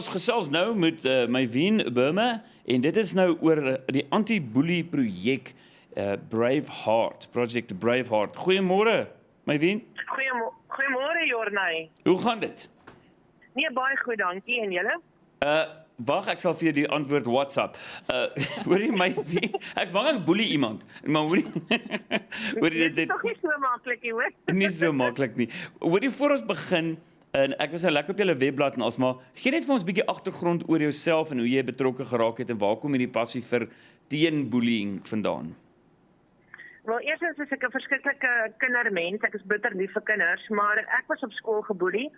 ons gesels nou met Maiveen Boehme en dit is nou oor die anti-boelie-projek Project Braveheart. Goeiemôre, Maiveen. Goeiemôre Jornay. Hoe gaan dit? Nee, baie goed, dankie. En julle? Wag, ek sal vir jou die antwoord WhatsApp. Hoorie Maiveen, ek's bang ek boelie iemand. Maar hoorie dit is toch nie so maklik nie, hoor. Nie so maklik nie. Hoorie, voor ons begin, en ek was nou lekker op julle webblad en alsmaar, gee net vir ons 'n bietjie agtergrond oor jouself en hoe jy betrokke geraak het en waar kom hierdie passie vir teen-bullying vandaan? Wel, eerstens is ek 'n verskriklike kindermens. Ek is bitter lief vir kinders, maar ek was op skool geboelie.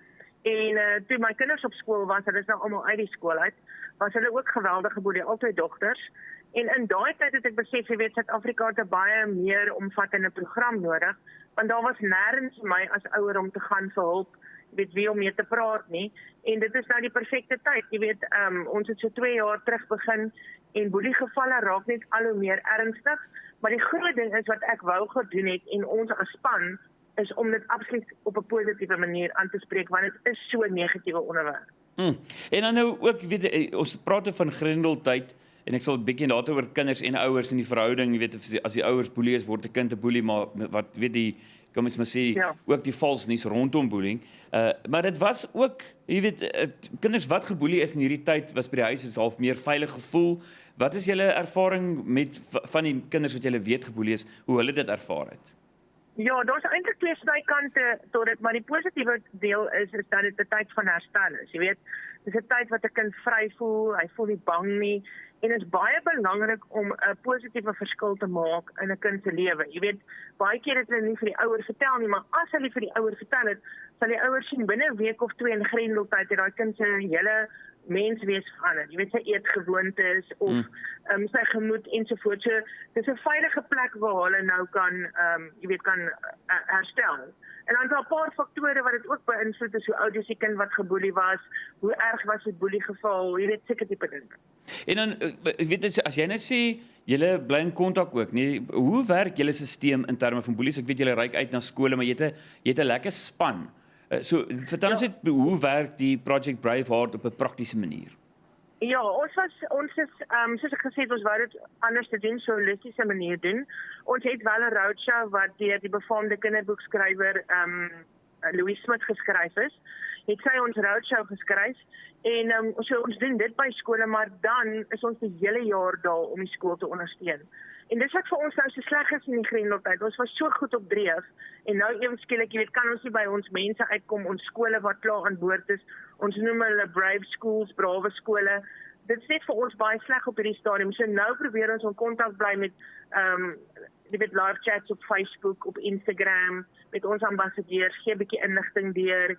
En toe my kinders op skool was, hulle is nou almal uit die skool uit, was hulle ook geweldig geboelie, altyd dogters. En in daai tyd het ek besef, jy weet, Suid-Afrika het 'n baie meer omvattende program nodig, want daar was nêrens vir my as ouer om te gaan vir hulp, jy weet, wie om mee te praat nie. En dit is nou die perfekte tyd, jy weet, ons het so 2 jaar terug begin, en boeliegevalle raak net al hoe meer ernstig, maar die groot ding is wat ek wou gedoen het, en ons as span, is om dit absoluut op 'n positiewe manier aan te spreek, want dit is so 'n negatiewe onderwerp. En dan nou ook, weet, ons praat van grendeltyd, en ek sal 'n bietjie later oor kinders en ouers en die verhouding, jy weet, as die ouers boelie is, word 'n kind 'n boelie, maar wat weet die, kan mens maar sê, ook die vals nuus rondom bullying. Maar dit was ook, jy weet, kinders wat geboelie is in hierdie tyd, was by die huis is half meer veilig gevoel. Wat is julle ervaring met van die kinders wat julle weet geboelie is, hoe hulle dit ervaar het? Ja, daar's eintlik twee snykante tot dit, maar die positiewe deel is dat dit 'n tyd van herstel is. Jy weet, dis 'n tyd wat 'n kind vry voel, hy voel nie bang nie, en dit is baie belangrik om 'n positiewe verskil te maak in 'n kind se lewe. Jy weet, baie keer het hulle nie vir die ouer vertel nie, maar as hulle vir die ouer vertel het, sal die ouer sien binne 'n week of 2 in grendeltyd het daai kind se hele menswees verander. Jy weet, sy eetgewoontes of sy gemoed ensovoorts. So dis 'n veilige plek waar hulle nou kan jy weet, kan herstel. En dan is daar 'n paar faktore wat dit ook beïnvloed, is hoe oud is die kind wat geboelie was, hoe erg was die boeliegeval, jy weet, seker tipe dinge. En dan, ek weet, as jy net sê, julle bly in kontak ook, nee, hoe werk julle stelsel in terme van boelies? Ek weet julle reik uit na skole, maar jy het 'n lekker span. So, vertel ons net, hoe werk die Project Braveheart op 'n praktiese manier? Ja, ons is, soos ek gesê het, ons wou dit anders te doen, so 'n holistiese manier doen. Ons het wel 'n roadshow wat deur die befaamde kinderboekskrywer Louis Smit geskryf is. Het sy ons roadshow geskryf, en so ons doen dit by skole, maar dan is ons die hele jaar daar om die skool te ondersteun. En dis wat vir ons nou so sleg is in die grendeltyd. Ons was so goed op dreef, en nou ewe skielik, jy weet, kan ons nie by ons mense uitkom, ons skole wat klaar aan boord is, ons noem hulle brave schools, brawe skole. Dit is net vir ons baie sleg op hierdie stadium. So nou probeer ons in kontak bly met jy weet, live chats op Facebook, op Instagram, met ons ambassadeurs, gee 'n bietjie inligting deur.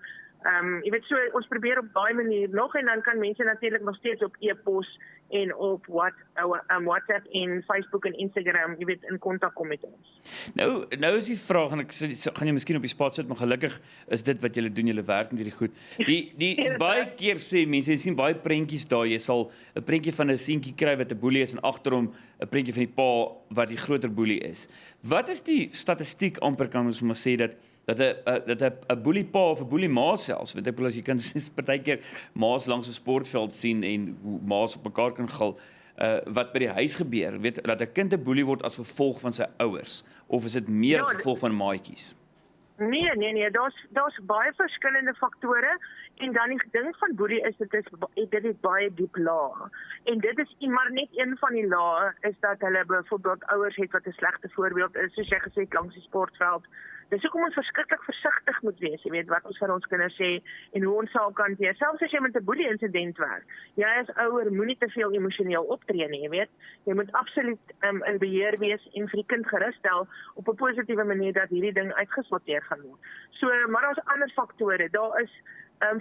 Jy weet, so ons probeer op daai manier nog, en dan kan mense natuurlik nog steeds op e-pos en op WhatsApp en Facebook en Instagram, jy weet, in kontak kom met ons. Nou is die vraag, en ek gaan jy miskien op die spot sit, maar gelukkig is dit wat julle doen, julle werk met hierdie goed. Die baie keer sê mense, jy sien baie prentjies daar, jy sal 'n prentjie van 'n seentjie kry wat 'n boelie is, en agter hom 'n prentjie van die pa wat die groter boelie is. Wat is die statistiek amper, kan ons maar sê, dat 'n boelie pa of 'n boelie ma selfs, weet ek wel, as jy kan partykeer ma's langs 'n sportveld sien en hoe ma's op mekaar kan gil, wat by die huis gebeur, weet, dat 'n kind 'n boelie word as gevolg van sy ouers, of is dit meer as gevolg van maatjies? Nee, daar's baie verskillende faktore, en dan die ding van boelie is, dit is baie diep laag. En dit is maar net een van die lae, is dat hulle byvoorbeeld ouers het wat 'n slegte voorbeeld is, soos jy gesê het, langs die sportveld. Dis hoekom ons verskriklik versigtig moet wees, jy weet, wat ons vir ons kinders sê, en hoe ons sal kan wees. Selfs as jy met 'n boelie-insident werk, jy as ouer moenie te veel emosioneel optree nie, jy weet. Jy moet absoluut in beheer wees en vir die kind gerus stel op 'n positiewe manier dat hierdie ding uitgesorteer gaan word. So, maar daar's ander faktore. Daar is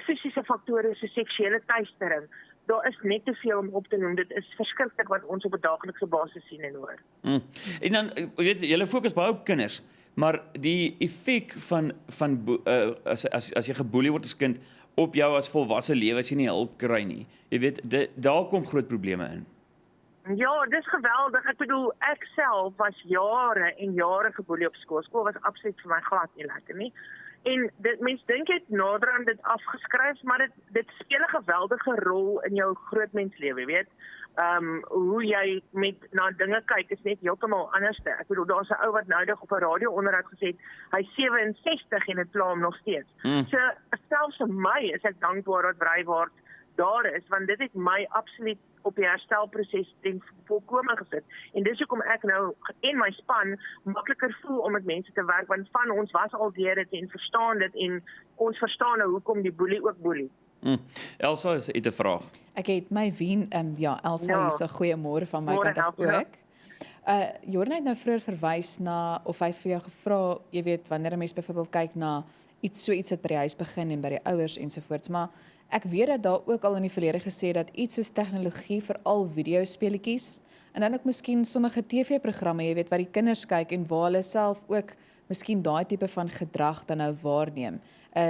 fisiese faktore so seksuele teistering. Daar is net te veel om op te noem. Dit is verskriklik wat ons op 'n daaglikse basis sien en hoor. En dan, weet jy, julle fokus baie op kinders, maar die effek van as jy geboelie word as kind op jou as volwasse lewe, as jy nie hulp kry nie. Jy weet, daar kom groot probleme in. Ja, dis geweldig. Ek bedoel, ek self was jare en jare geboelie op skool. Skool was absoluut vir my glad nie lekker nie. En mense dink jy het nader aan dit afgeskryf, maar dit speel 'n geweldige rol in jou grootmenslewe, jy weet. Hoe jy na dinge kyk is net heeltemal anderste. Ek bedoel, daar's 'n ou wat noudig op 'n radio-onderhoud gesê het, hy's 67 en dit pla hom nog steeds. So, selfs vir my is ek dankbaar dat Breiwaard daar is, want dit het my absoluut op die herstelproses ten volkome gesit. En dis hoekom ek nou en my span makliker voel om met mense te werk, want van ons was al deur dit en verstaan dit, en ons verstaan nou hoekom die boelie ook boelie. Elsa het 'n vraag. Ek het Maiveen, Elsa hier so goeiemôre van my kant af ook. Jordan het nou vroeër verwys na, of hy het vir jou gevra, jy weet, wanneer 'n mens byvoorbeeld kyk na iets wat by die huis begin en by die ouers ensovoorts, maar ek weet dat daar ook al in die verlede gesê dat iets soos tegnologie, veral videospeletjies, en dan ook miskien sommige TV-programme, jy weet, wat die kinders kyk en waar hulle self ook miskien daai tipe van gedrag dan nou waarneem.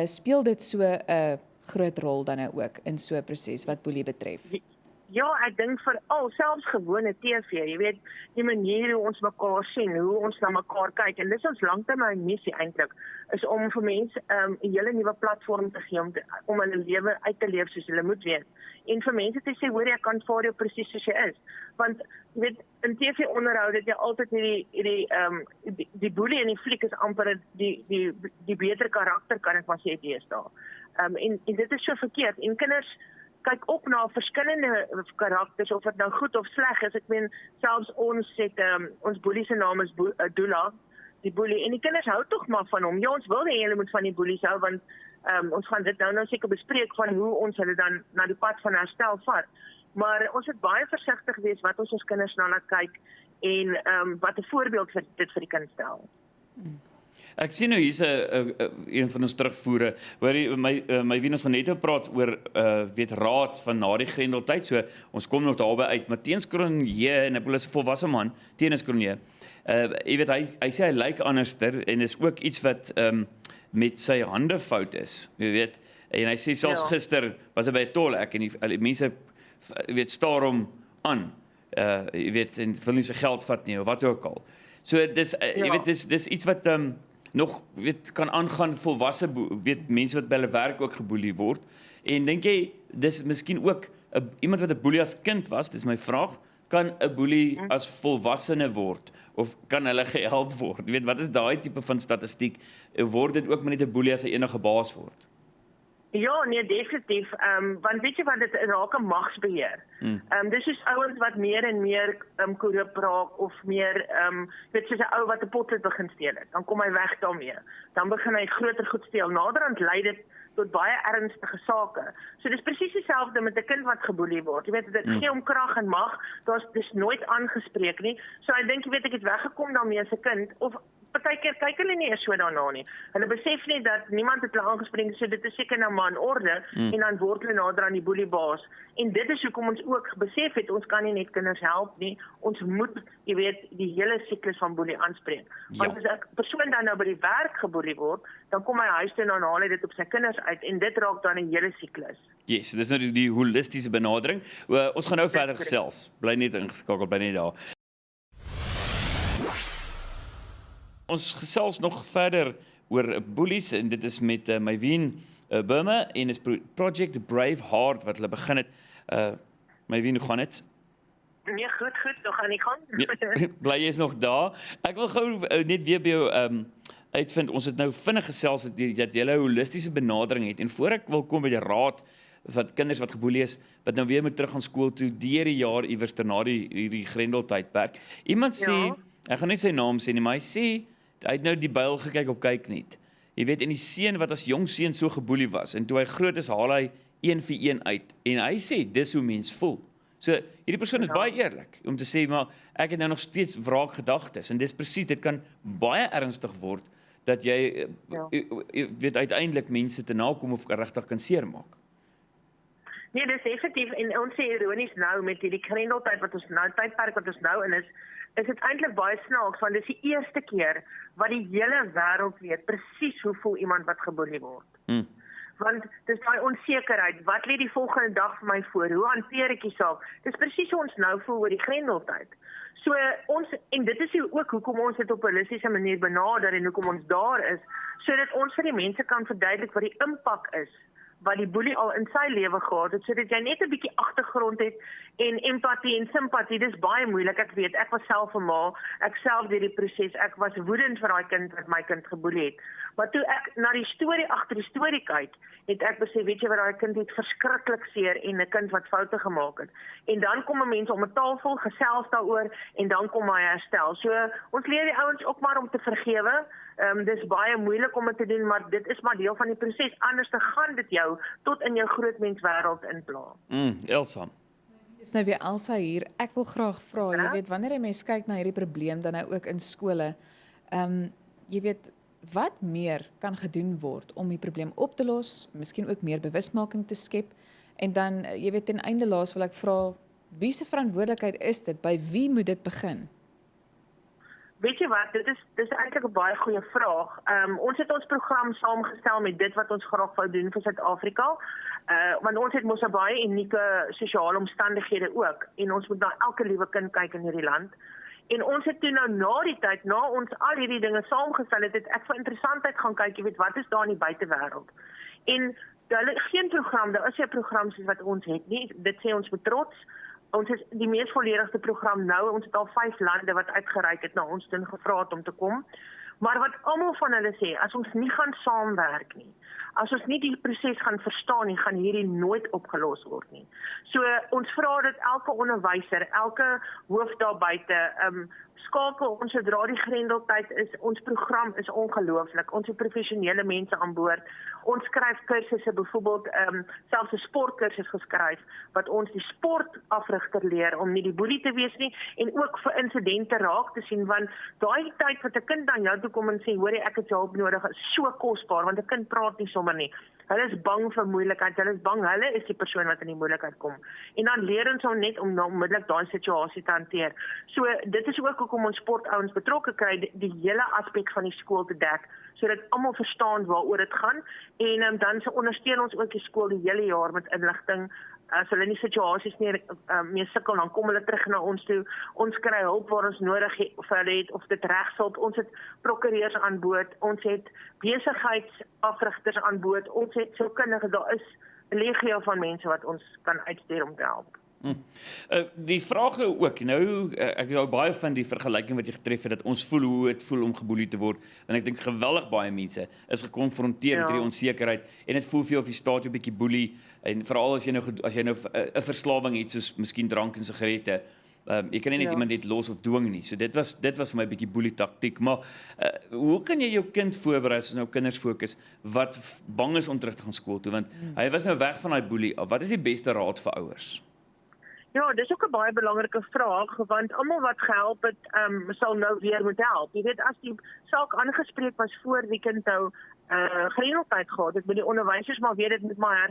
Speel dit so 'n groot rol dan nou ook in so 'n proses wat boelie betref? Ja, ek dink veral selfs gewone TV, jy weet, die manier hoe ons mekaar sien, hoe ons na mekaar kyk, en dis ons langtermynmissie eintlik, is om vir mense 'n hele nuwe platform te gee om hulle lewe uit te leef soos hulle moet wees. En vir mense te sê, hoor, ek kan vir jou presies soos jy is. Want jy weet, in TV-onderhoud het jy altyd die boelie in die fliek is amper die beter karakter, kan ek maar sê, deesdae. En dit is so verkeerd. En kinders kyk op na verskillende karakters, of dit nou goed of sleg is. Ek meen, selfs ons boelie se naam is Dula, die boelie, en die kinders hou tog maar van hom. Ja, ons wil hê hulle moet van die boelies hou, want ons gaan dit nou seker bespreek van hoe ons hulle dan na die pad van herstel vat. Maar ons moet baie versigtig wees wat ons kinders na laat kyk, en wat 'n voorbeeld dit vir die kind stel. Ek sien nou hier's een van ons terugvoere, waar Maiveen ons gaan net praat oor raad van na die Grendeltyd, so ons kom nog daarby uit. Maar teens Cronje, en ek bedoel is 'n volwasse man, teens Cronje, jy weet, hy sê hy lyk anderster, en is ook iets wat met sy hande fout is, jy weet, en hy sê selfs gister was hy by 'n tolhek, en die mense, jy weet, staar hom aan, jy weet, en wil nie sy geld vat nie, of wat ook al. So, jy weet, dis iets wat nog kan aangaan volwasse mense wat by hulle werk ook geboelie word. En dink jy dis miskien ook iemand wat 'n boelie as kind was, dis my vraag, kan 'n boelie as volwassene word of kan hulle gehelp word? Jy weet, wat is daai tipe van statistiek? Word dit ook maar net 'n boelie as hy enige baas word? Ja, nee, definitief. Want weet jy wat, dit raak 'n magsbeheer. Dis soos ouens wat meer en meer korrup raak, of meer, weet soos 'n ou wat 'n pot begin steel het. Dan kom hy weg daarmee. Dan begin hy groter goed steel. Naderhand lei dit tot baie ernstige sake. So dis presies dieselfde met 'n kind wat geboelie word. Jy weet, dit gee hom krag en mag. Dis nooit aangespreek nie. So ek dink, jy weet, ek het weggekom daarmee as 'n kind, of partykeer kyk hulle nie eers so daarna nie. Hulle besef nie dat niemand het hulle aangespreek, so dit is seker nou maar in orde, en dan word hulle nader aan die boeliebaas. En dit is hoekom ons ook besef het, ons kan nie net kinders help nie, ons moet, jy weet, die hele siklus van boelie aanspreek. Want as 'n persoon dan nou by die werk geboelie word, dan kom hy huis toe en dan haal hy dit op sy kinders uit, en dit raak dan 'n hele siklus. Yes, dis nou die holistiese benadering. Ons gaan nou verder gesels. Bly net ingeskakel, bly net daar. Ons gesels nog verder oor boelies, en dit is met Maiveen Boehme en is Project Brave Heart wat hulle begin het. Maiveen, hoe gaan dit? Nee, goed, nog gaan nie gaan. Ja, bly jy is nog daar. Ek wil gou net weer by jou uitvind, ons het nou vinnig gesels dat jy 'n holistiese benadering het, en voor ek wil kom by die raad wat kinders wat geboelie is, wat nou weer moet terug aan skool toe, deur die jaar iewers na hierdie Grendeltydperk. Iemand sê, ek gaan net sy naam sê nie, maar hy sê, hy het nou die byl gekyk op kyk net. Jy weet, en die seun wat as jong seun so geboelie was, en toe hy groot is, haal hy 1 vir 1 uit. En hy sê, dis hoe mens voel. So, hierdie persoon is baie eerlik, om te sê, maar ek het nou nog steeds wraakgedagtes, en dis presies, dit kan baie ernstig word, dat jy, weet, uiteindelik mense te nakom of regtig kan seermaak. Nee, dis effektief, en ons sê ironies nou, met die Grendeltyd wat ons nou, tydperk wat ons nou in is dit eintlik baie snaaks, want dis die eerste keer wat die hele wêreld weet presies hoe voel iemand wat geboelie word. Want dis daai onsekerheid, wat lê die volgende dag vir my voor? Hoe hanteer ek die saak? Dis presies hoe ons nou voel oor die Grendeltyd. So en dit is ook hoekom ons dit op 'n holistiese manier benader en hoekom ons daar is, sodat ons vir die mense kan verduidelik wat die impak is wat die boelie al in sy lewe gehad het, sodat jy net 'n bietjie agtergrond het en empatie en simpatie. Dis baie moeilik, ek weet. Ek was self 'n ma, ek self deur die proses, ek was woedend vir daai kind wat my kind geboelie het. Maar toe ek na die storie agter die storie kyk, het ek besef, weet jy wat, daai kind het verskriklik seer en 'n kind wat foute gemaak het. En dan kom 'n mens om 'n tafel, gesels daaroor en dan kom hy herstel. So ons leer die ouens ook maar om te vergewe. Dis baie moeilik om dit te doen, maar dit is maar deel van die proses. Anders dan gaan dit jou tot in jou grootmenswêreld inpla. Elsa. Dis nou weer Elsa hier. Ek wil graag vra, jy weet, wanneer 'n mens kyk na hierdie probleem dan nou ook in skole, jy weet, wat meer kan gedoen word om die probleem op te los, miskien ook meer bewusmaking te skep, en dan, jy weet, ten einde laas wil ek vra, wie se verantwoordelikheid is dit? By wie moet dit begin? Weet jy wat, dit is eintlik 'n baie goeie vraag. Ons het ons program saamgestel met dit wat ons graag wou doen vir Suid-Afrika. Want ons het mos 'n baie unieke sosiale omstandighede ook. En ons moet na elke liewe kind kyk in hierdie land. En ons het toe nou na die tyd, na ons al hierdie dinge saamgestel het, ek vir interessantheid gaan kyk, jy weet, wat is daar in die buitewêreld. En hulle geen program, daar is 'n program soos wat ons het nie. Dit sê ons met trots. Ons is die mees volledigste program nou. Ons het al 5 lande wat uitgereik het na ons toe gevra het om te kom. Maar wat almal van hulle sê, as ons nie gaan saamwerk nie, as ons nie die proses gaan verstaan nie, gaan hierdie nooit opgelos word nie. So ons vra dat elke onderwyser, elke hoof daar buite, skakel ons sodra die Grendeltyd is. Ons program is ongelooflik. Ons het professionele mense aan boord. Ons skryf kursusse, byvoorbeeld selfs 'n sportkursus geskryf wat ons die sportafrigter leer om nie die boelie te wees nie en ook vir insidente raak te sien, want daai tyd wat 'n kind aan jou toe kom en sê, hoorie, ek het jou hulp nodig, is so kosbaar, want 'n kind praat nie sommer nie. Hulle is bang vir moeilikheid, hulle is bang hulle is die persoon wat in die moeilikheid kom. En dan leer ons hom net om onmiddellik daai situasie te hanteer. So dit is ook hoekom ons sportouens betrokke kry, die hele aspek van die skool te dek, sodat almal verstaan waaroor dit gaan. En dan ondersteun ons ook die skool die hele jaar met inligting. As hulle nie situasies mee sukkel, dan kom hulle terug na ons toe. Ons kry hulp waar ons nodig het, of dit regshulp. Ons het prokureurs aan boord, ons het besigheidsafrigters aan boord, ons het sielkundiges. Daar is 'n legio van mense wat ons kan uitstuur om te help. Die vraag ook, nou, ek hou baie van die vergelyking wat jy getref het, dat ons voel hoe het voel om geboelie te word, en ek dink geweldig baie mense is gekonfronteer met hierdie onsekerheid, en dit voel vir jou of jy staat 'n bietjie boelie, en veral as jy nou 'n verslawing het, soos miskien drank en sigarette, jy kan nie net iemand net los of dwing nie, so dit was vir my 'n bietjie boelie taktiek, maar hoe kan jy jou kind voorberei, as ons nou kinders fokus, wat bang is om terug te gaan skool toe, want hy was nou weg van daai boelie af. Wat is die beste raad vir ouers? Ja, dis ook 'n baie belangrike vraag, want almal wat gehelp het, sal nou weer moet help. Jy weet, as die saak aangespreek was voor die kind nou Grendeltyd gehad het, met die onderwysers maar weet dit moet maar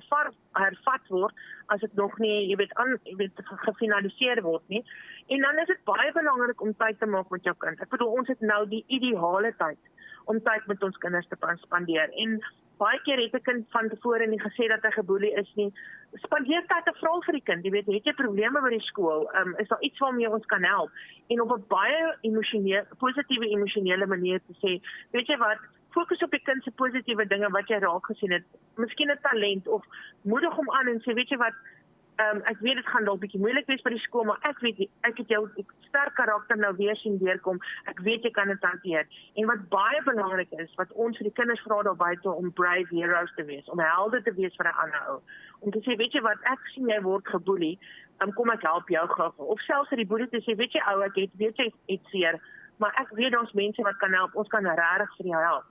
hervat word, as dit nog nie, jy weet, gefinaliseer word nie. En dan is dit baie belangrik om tyd te maak met jou kind. Ek bedoel, ons het nou die ideale tyd om tyd met ons kinders te spandeer. En baie keer het 'n kind van tevore nie gesê dat hy geboelie is nie. Spandeer tyd te vra vir die kind. Jy weet, het jy probleme by die skool? Is daar iets waarmee ons kan help? En op 'n baie positiewe emosionele manier te sê, weet jy wat, fokus op die kind se positiewe dinge wat jy raak gesien het. Miskien 'n talent, of moedig hom aan en sê, weet jy wat, ek weet dit gaan dalk bietjie moeilik wees by die skool, maar ek weet ek het jou sterk karakter nou weer sien deurkom. Ek weet jy kan dit hanteer. En wat baie belangrik is, wat ons vir die kinders vra daar buite, om brave heroes te wees, om helde te wees vir 'n ander ou. Om te sê, weet jy wat, ek sien jy word geboelie, kom ek help jou gou. Of selfs vir die boelie te sê, weet jy ou, ek weet jy het seer, maar ek weet ons mense wat kan help, ons kan regtig vir jou help.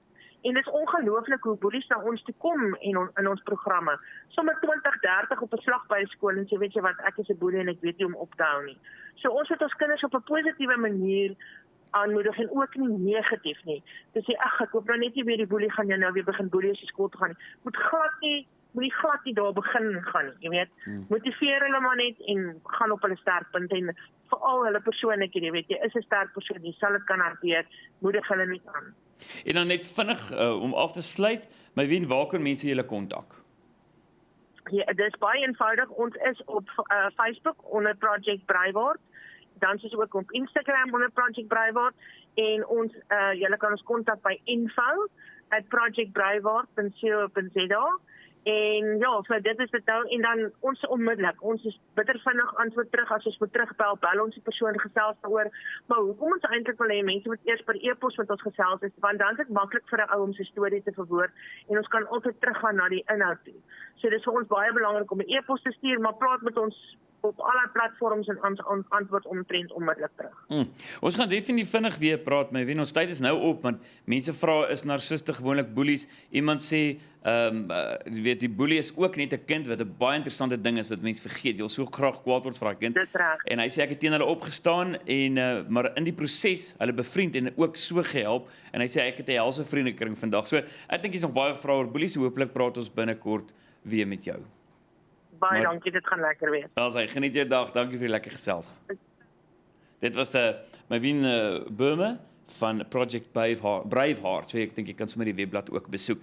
En dit is ongelooflik hoe boelies na ons toe kom in ons programme. Sommer 20, 30 op 'n slag by 'n skool en sê, weet jy wat, ek is 'n boelie en ek weet nie om op te hou nie. So ons moet ons kinders op 'n positiewe manier aanmoedig en ook nie negatief nie. Dis sê, ag, ek hoop nou net nie weer die boelie gaan jy nou weer begin boelie as jy skool toe gaan nie. Moet glad nie daar begin gaan nie, jy weet. Motiveer hulle maar net en gaan op hulle sterkpunte, en veral hulle persoonlik, jy weet, jy is 'n sterk persoon, jy sal dit kan hanteer, moedig hulle net aan. En dan net vinnig, om af te sluit, Maiveen, waar kan mense julle kontak? Ja, dit is baie eenvoudig. Ons is op Facebook onder Project Braaiwaard. Dan is ons ook op Instagram onder Project Braaiwaard en ons julle kan ons kontak by info@projectbraaiwaard.co.za. En ja, so dit is dit nou en dan ons onmiddellik. Ons is bitter vinnig antwoord terug as ons moet terugbel, bel ons die persoon gesels daaroor. Maar hoekom ons eintlik wil hê mense moet eers per e-pos met ons gesels is, want dan is dit maklik vir 'n ou om sy storie te verwoord en ons kan altyd teruggaan na die inhoud toe. So dis vir ons baie belangrik om 'n e-pos te stuur, maar praat met ons op alle platforms en ons antwoord omtrent onmiddellik terug. Ons gaan definitief vinnig weer praat, Maiveen. Ons tyd is nou op, want mense vra is narciste gewoonlik boelies. Iemand sê, jy weet, die boelie is ook net 'n kind, wat 'n baie interessante ding is, wat mense vergeet. Jy wil so graag kwaad word vir daai kind. Dis reg. En hy sê ek het teen hulle opgestaan, en maar in die proses, hulle bevriend en ook so gehelp, en hy sê ek het 'n helse vriendekring vandag. So, ek dink jy's nog baie vrae oor boelies, hopelik praat ons binnekort weer met jou. Baie dankie, dit gaan lekker wees. Elsy, geniet jou dag. Dankie vir die lekker gesels. Dit was Maiveen Boehme van Project Braveheart. So ek dink jy kan sommer die webblad ook besoek.